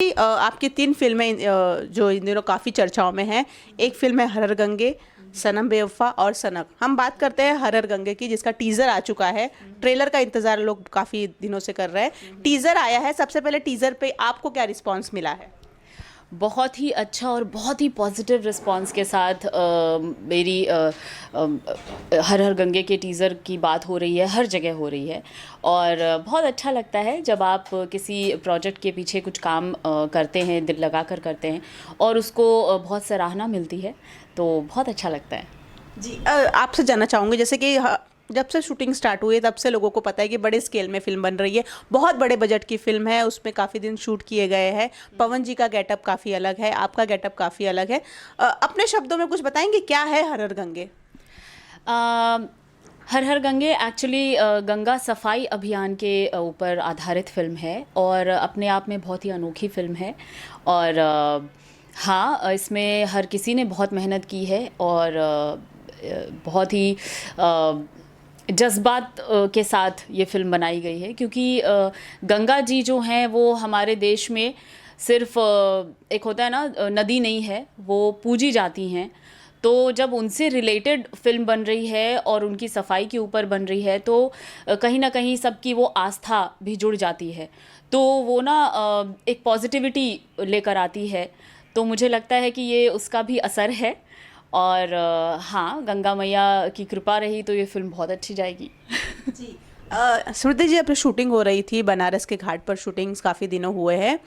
आपकी 3 फ़िल्में जो इन दिनों काफ़ी चर्चाओं में हैं। एक फ़िल्म है हर हर गंगे, सनम बेवफ़ा और सनक। हम बात करते हैं हर हर गंगे की, जिसका टीज़र आ चुका है। ट्रेलर का इंतज़ार लोग काफ़ी दिनों से कर रहे हैं। टीज़र आया है, सबसे पहले टीज़र पे आपको क्या रिस्पॉन्स मिला है? बहुत ही अच्छा और बहुत ही पॉजिटिव रिस्पांस के साथ मेरी हर हर गंगे के टीज़र की बात हो रही है, हर जगह हो रही है। और बहुत अच्छा लगता है जब आप किसी प्रोजेक्ट के पीछे कुछ काम करते हैं, दिल लगा कर करते हैं और उसको बहुत सराहना मिलती है, तो बहुत अच्छा लगता है। जी, आपसे जानना चाहूँगी, जैसे कि जब से शूटिंग स्टार्ट हुई है तब से लोगों को पता है कि बड़े स्केल में फिल्म बन रही है, बहुत बड़े बजट की फिल्म है, उसमें काफ़ी दिन शूट किए गए हैं। पवन जी का गेटअप काफ़ी अलग है, आपका गेटअप काफ़ी अलग है। अपने शब्दों में कुछ बताएंगे क्या है हर हर गंगे? अ, हर हर गंगे एक्चुअली गंगा सफाई अभियान के ऊपर आधारित फ़िल्म है और अपने आप में बहुत ही अनोखी फ़िल्म है। और हाँ, इसमें हर किसी ने बहुत मेहनत की है और बहुत ही जज़्बात के साथ ये फ़िल्म बनाई गई है, क्योंकि गंगा जी जो हैं वो हमारे देश में सिर्फ़ एक होता है ना, नदी नहीं है, वो पूजी जाती हैं। तो जब उनसे रिलेटेड फ़िल्म बन रही है और उनकी सफाई के ऊपर बन रही है, तो कहीं न कहीं सबकी वो आस्था भी जुड़ जाती है। तो वो ना एक पॉज़िटिविटी लेकर आती है। तो मुझे लगता है कि ये उसका भी असर है। और हाँ, गंगा मैया की कृपा रही तो ये फ़िल्म बहुत अच्छी जाएगी। जी। स्मृति जी, अब शूटिंग हो रही थी बनारस के घाट पर, शूटिंग्स काफ़ी दिनों हुए हैं।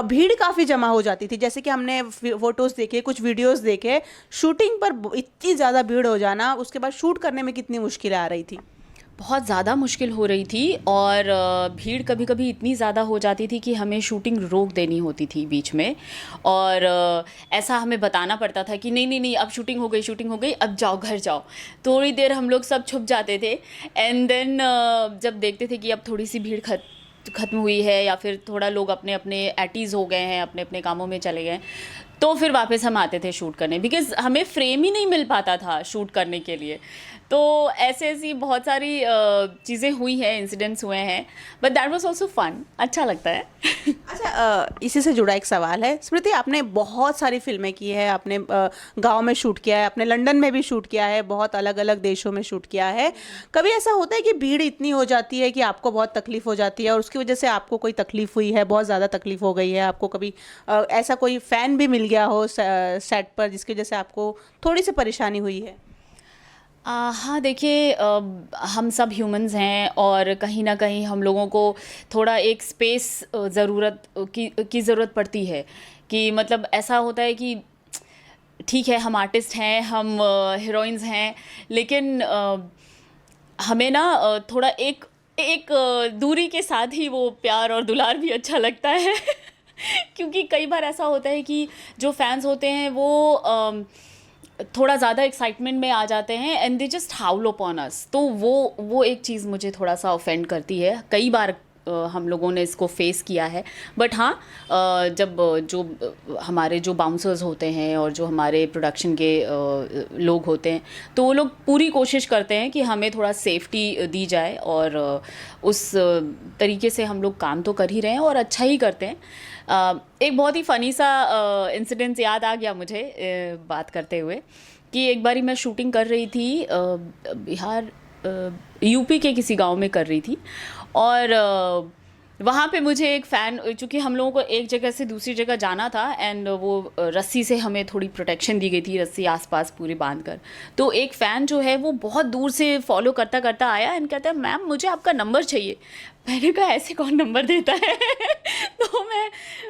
भीड़ काफ़ी जमा हो जाती थी, जैसे कि हमने फोटोज़ देखे, कुछ वीडियोस देखे। शूटिंग पर इतनी ज़्यादा भीड़ हो जाना, उसके बाद शूट करने में कितनी मुश्किलें आ रही थी? बहुत ज़्यादा मुश्किल हो रही थी और भीड़ कभी-कभी इतनी ज़्यादा हो जाती थी कि हमें शूटिंग रोक देनी होती थी बीच में। और ऐसा हमें बताना पड़ता था कि नहीं, नहीं, नहीं, अब शूटिंग हो गई, अब जाओ, घर जाओ। थोड़ी देर हम लोग सब छुप जाते थे एंड देन जब देखते थे कि अब थोड़ी-सी भीड़ ख़त्म हुई है या फिर थोड़ा लोग अपने-अपने एटीज़ हो गए हैं, अपने-अपने कामों में चले गए हैं, तो फिर वापस हम आते थे शूट करने, बिकॉज़ हमें फ्रेम ही नहीं मिल पाता था शूट करने के लिए। तो ऐसी-ऐसी बहुत सारी चीज़ें हुई हैं, इंसिडेंट्स हुए हैं, but that was also fun, अच्छा लगता है। अच्छा, इसी से जुड़ा एक सवाल है। स्मृति, आपने बहुत सारी फिल्में की है, आपने गांव में शूट किया है, आपने लंदन में भी शूट किया है, बहुत अलग अलग देशों में शूट किया है। कभी ऐसा होता है कि भीड़ इतनी हो जाती है कि आपको बहुत तकलीफ हो जाती है और उसकी वजह से आपको कोई तकलीफ हुई है, बहुत ज़्यादा तकलीफ हो गई है आपको? कभी ऐसा कोई फ़ैन भी मिल गया हो सेट पर, जिसकी वजह से आपको थोड़ी सी परेशानी हुई है? हाँ, देखिए, हम सब ह्यूमंस हैं और कहीं न कहीं हम लोगों को थोड़ा एक स्पेस ज़रूरत की ज़रूरत पड़ती है। कि मतलब ऐसा होता है कि ठीक है, हम आर्टिस्ट हैं, हम हीरोइन्स हैं, लेकिन हमें ना थोड़ा एक एक दूरी के साथ ही वो प्यार और दुलार भी अच्छा लगता है। क्योंकि कई बार ऐसा होता है कि जो फैंस होते हैं वो थोड़ा ज़्यादा एक्साइटमेंट में आ जाते हैं and they just howl upon us, तो वो एक चीज़ मुझे थोड़ा सा ऑफेंड करती है। कई बार हम लोगों ने इसको फेस किया है। बट हाँ, जब जो हमारे जो बाउंसर्स होते हैं और जो हमारे प्रोडक्शन के लोग होते हैं, तो वो लोग पूरी कोशिश करते हैं कि हमें थोड़ा सेफ्टी दी जाए और उस तरीके से हम लोग काम तो कर ही रहे हैं और अच्छा ही करते हैं। एक बहुत ही फ़नी सा इंसिडेंस याद आ गया मुझे बात करते हुए, कि एक बारी मैं शूटिंग कर रही थी बिहार, यूपी के किसी गांव में कर रही थी। और वहाँ पे मुझे एक फ़ैन, चूँकि हम लोगों को एक जगह से दूसरी जगह जाना था एंड वो रस्सी से हमें थोड़ी प्रोटेक्शन दी गई थी, रस्सी आसपास पूरी बांध कर। तो एक फ़ैन जो है वो बहुत दूर से फॉलो करता करता आया एंड कहता है, मैम मुझे आपका नंबर चाहिए। मैंने कहा ऐसे कौन नंबर देता है? तो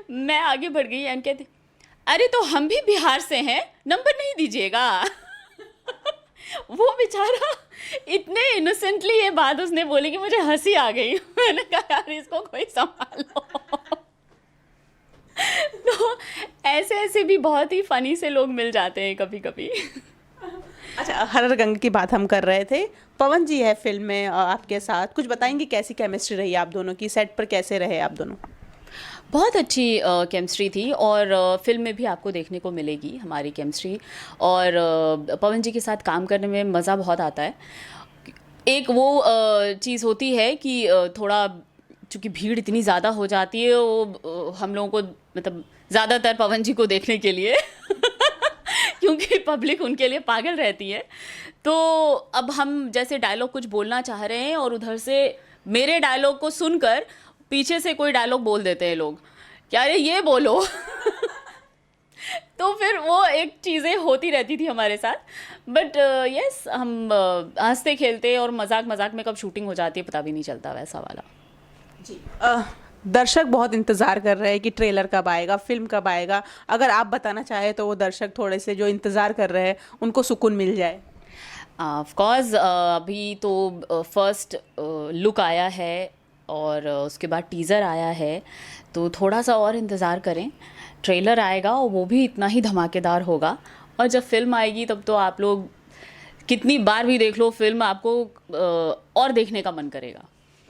मैं आगे बढ़ गई एंड कहती, अरे तो हम भी बिहार से हैं, नंबर नहीं दीजिएगा। वो बेचारा इतने इनोसेंटली ये बात उसने बोली कि मुझे हंसी आ गई। मैंने कहा यार इसको कोई संभालो। तो ऐसे ऐसे भी बहुत ही फनी से लोग मिल जाते हैं कभी कभी। अच्छा, हर हर गंगे की बात हम कर रहे थे। पवन जी है फिल्म में आपके साथ, कुछ बताएंगे कैसी केमिस्ट्री रही आप दोनों की, सेट पर कैसे रहे आप दोनों? बहुत अच्छी केमिस्ट्री थी और फिल्म में भी आपको देखने को मिलेगी हमारी केमिस्ट्री। और पवन जी के साथ काम करने में मज़ा बहुत आता है। एक वो चीज़ होती है कि थोड़ा चूँकि भीड़ इतनी ज़्यादा हो जाती है वो हम लोगों को मतलब ज़्यादातर पवन जी को देखने के लिए क्योंकि पब्लिक उनके लिए पागल रहती है। तो अब हम जैसे डायलॉग कुछ बोलना चाह रहे हैं और उधर से मेरे डायलॉग को सुनकर पीछे से कोई डायलॉग बोल देते हैं लोग, क्या अरे ये बोलो तो फिर वो एक चीज़ें होती रहती थी हमारे साथ। बट यस हम हंसते खेलते और मजाक मजाक में कब शूटिंग हो जाती है पता भी नहीं चलता, वैसा वाला। जी दर्शक बहुत इंतज़ार कर रहे हैं कि ट्रेलर कब आएगा, फिल्म कब आएगा। अगर आप बताना चाहें तो वो दर्शक थोड़े से जो इंतज़ार कर रहे हैं उनको सुकून मिल जाए। ऑफ कोर्स अभी तो फर्स्ट लुक आया है और उसके बाद टीज़र आया है, तो थोड़ा सा और इंतज़ार करें। ट्रेलर आएगा और वो भी इतना ही धमाकेदार होगा, और जब फिल्म आएगी तब तो आप लोग कितनी बार भी देख लो फिल्म, आपको और देखने का मन करेगा।